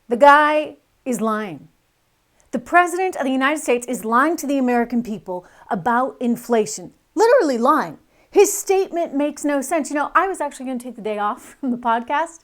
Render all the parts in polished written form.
The guy is lying. The President of the United States is lying to the American people about inflation. Literally lying. His statement makes no sense. You know, I was actually going to take the day off from the podcast,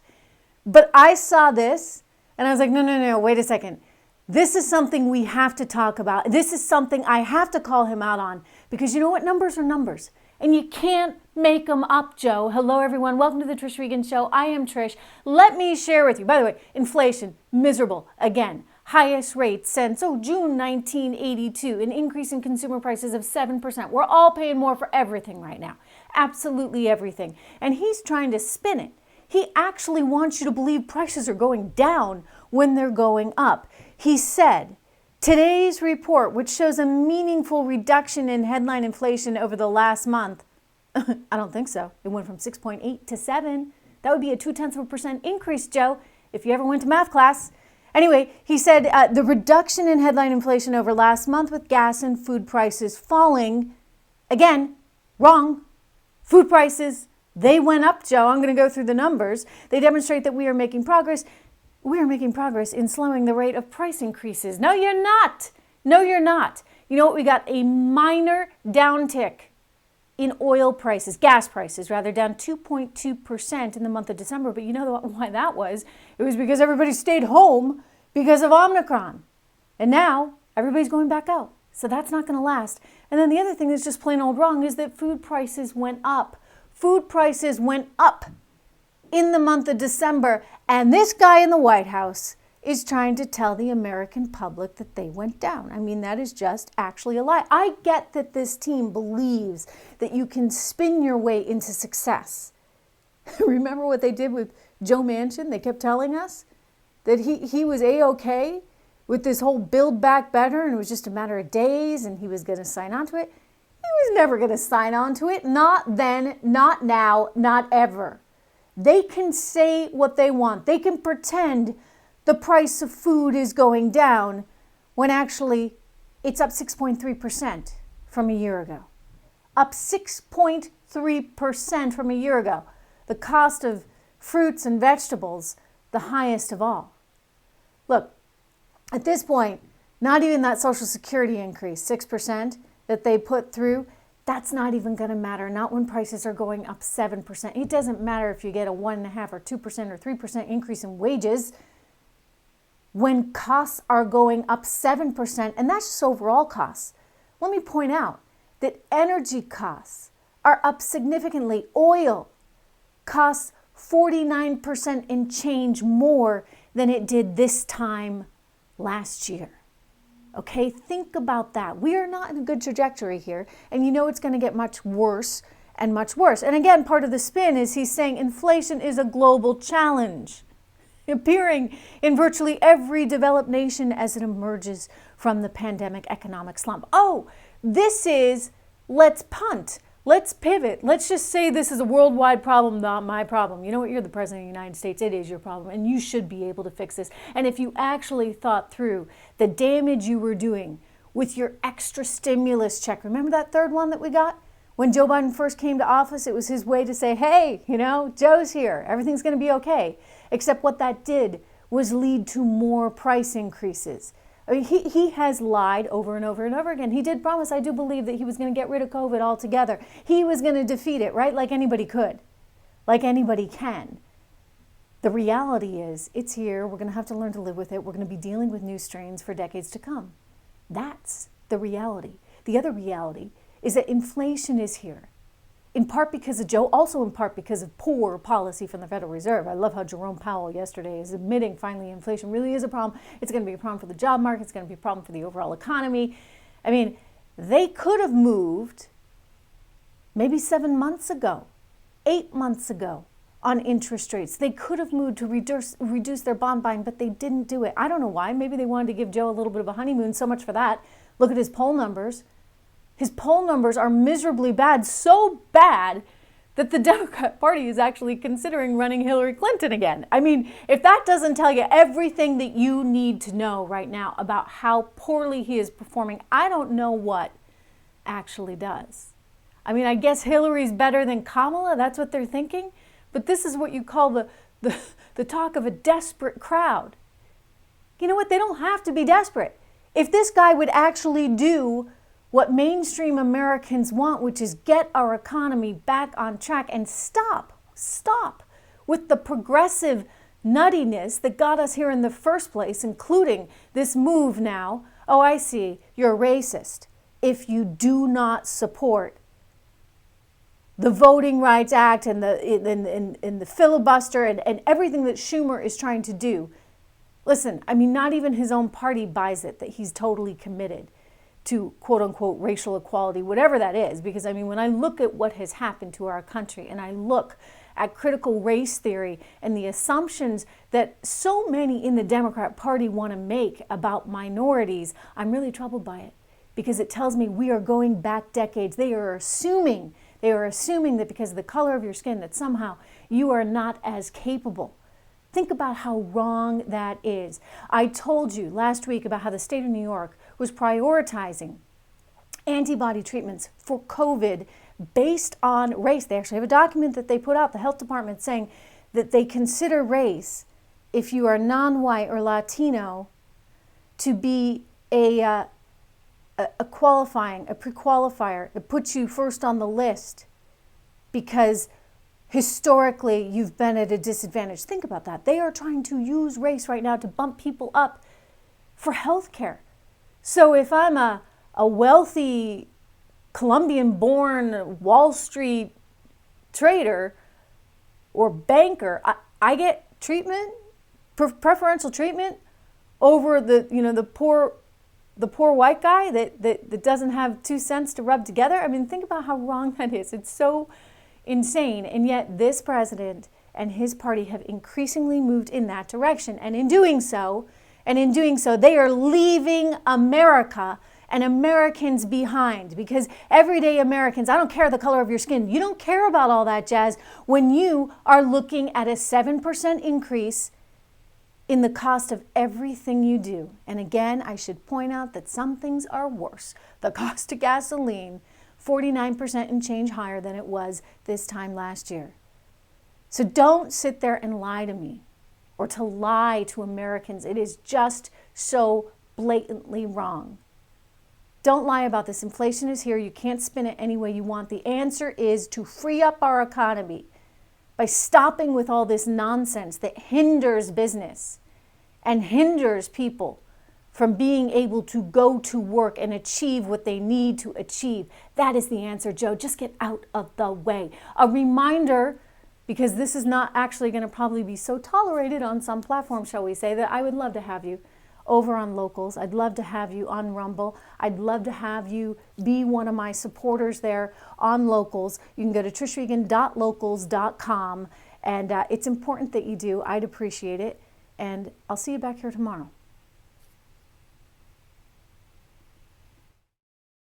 but I saw this and I was like, no, wait a second. This is something we have to talk about. This is something I have to call him out on because you know what? Numbers are numbers. And you can't make them up, Joe. Hello, everyone. Welcome to the Trish Regan Show. I am Trish. Let me share with you. By the way, inflation, miserable. Again, highest rate since, June 1982. An increase in consumer prices of 7%. We're all paying more for everything right now. Absolutely everything. And he's trying to spin it. He actually wants you to believe prices are going down when they're going up. He said, today's report, which shows a meaningful reduction in headline inflation over the last month, I don't think so. It went from 6.8 to 7. That would be a 0.2% increase, Joe, if you ever went to math class. Anyway, he said the reduction in headline inflation over last month with gas and food prices falling, again, wrong. Food prices, they went up, Joe. I'm going to go through the numbers. They demonstrate that we are making progress. We are making progress in slowing the rate of price increases. No, you're not. No, you're not. You know what? We got a minor downtick in oil prices, gas prices, rather, down 2.2% in the month of December. But you know why that was? It was because everybody stayed home because of Omicron. And now everybody's going back out. So that's not going to last. And then the other thing that's just plain old wrong is that food prices went up. Food prices went up in the month of December, and this guy in the White House is trying to tell the American public that they went down. I mean, that is just actually a lie. I get that this team believes that you can spin your way into success. Remember what they did with Joe Manchin? They kept telling us that he was A-okay with this whole Build Back Better, and it was just a matter of days, and he was going to sign on to it. He was never going to sign on to it. Not then, not now, not ever. They can say what they want. They can pretend the price of food is going down when actually it's up 6.3% from a year ago. Up 6.3% from a year ago. The cost of fruits and vegetables, the highest of all. Look, at this point, not even that Social Security increase, 6% that they put through, that's not even going to matter, not when prices are going up 7%. It doesn't matter if you get a 1.5% or 2% or 3% increase in wages. When costs are going up 7%, and that's just overall costs. Let me point out that energy costs are up significantly. Oil costs 49% and change more than it did this time last year. Okay, think about that. We are not in a good trajectory here, and you know it's going to get much worse and much worse. And again, part of the spin is he's saying inflation is a global challenge, appearing in virtually every developed nation as it emerges from the pandemic economic slump. Oh, this is let's punt. Let's pivot. Let's just say this is a worldwide problem, not my problem. You know what? You're the President of the United States. It is your problem, and you should be able to fix this. And if you actually thought through the damage you were doing with your extra stimulus check, remember that third one that we got? When Joe Biden first came to office, it was his way to say, hey, Joe's here. Everything's going to be okay. Except what that did was lead to more price increases. I mean, he has lied over and over and over again. He did promise, I do believe, that he was going to get rid of COVID altogether. He was going to defeat it, right? Like anybody could, like anybody can. The reality is it's here. We're going to have to learn to live with it. We're going to be dealing with new strains for decades to come. That's the reality. The other reality is that inflation is here. In part because of Joe, also in part because of poor policy from the Federal Reserve. I love how Jerome Powell yesterday is admitting finally inflation really is a problem. It's going to be a problem for the job market. It's going to be a problem for the overall economy. I mean, they could have moved maybe 7 months ago, 8 months ago on interest rates. They could have moved to reduce their bond buying, but they didn't do it. I don't know why. Maybe they wanted to give Joe a little bit of a honeymoon. So much for that. Look at his poll numbers. His poll numbers are miserably bad, so bad that the Democrat Party is actually considering running Hillary Clinton again. I mean, if that doesn't tell you everything that you need to know right now about how poorly he is performing, I don't know what actually does. I mean, I guess Hillary's better than Kamala. That's what they're thinking. But this is what you call the talk of a desperate crowd. You know what? They don't have to be desperate. If this guy would actually do what mainstream Americans want, which is get our economy back on track and stop with the progressive nuttiness that got us here in the first place, including this move now. Oh, I see, you're a racist if you do not support the Voting Rights Act and the filibuster and everything that Schumer is trying to do. Listen, I mean, not even his own party buys it that he's totally committed to quote unquote racial equality, whatever that is. Because I mean, when I look at what has happened to our country and I look at critical race theory and the assumptions that so many in the Democrat Party want to make about minorities, I'm really troubled by it because it tells me we are going back decades. They are assuming that because of the color of your skin that somehow you are not as capable. Think about how wrong that is. I told you last week about how the state of New York was prioritizing antibody treatments for COVID based on race. They actually have a document that they put out, the health department, saying that they consider race, if you are non-white or Latino, to be a pre-qualifier. It puts you first on the list because historically you've been at a disadvantage. Think about that. They are trying to use race right now to bump people up for health care. So if I'm a wealthy Colombian-born Wall Street trader or banker, I get treatment, preferential treatment over the poor white guy that doesn't have 2 cents to rub together. I mean, think about how wrong that is. It's so insane. And yet this president and his party have increasingly moved in that direction. And in doing so, they are leaving America and Americans behind, because everyday Americans, I don't care the color of your skin, you don't care about all that jazz when you are looking at a 7% increase in the cost of everything you do. And again, I should point out that some things are worse. The cost of gasoline, 49% and change higher than it was this time last year. So don't sit there and lie to me or to lie to Americans. It is just so blatantly wrong. Don't lie about this. Inflation is here. You can't spin it any way you want. The answer is to free up our economy by stopping with all this nonsense that hinders business and hinders people from being able to go to work and achieve what they need to achieve. That is the answer, Joe. Just get out of the way. A reminder, because this is not actually going to probably be so tolerated on some platform, shall we say, that I would love to have you over on Locals. I'd love to have you on Rumble. I'd love to have you be one of my supporters there on Locals. You can go to trishregan.locals.com, and it's important that you do. I'd appreciate it, and I'll see you back here tomorrow.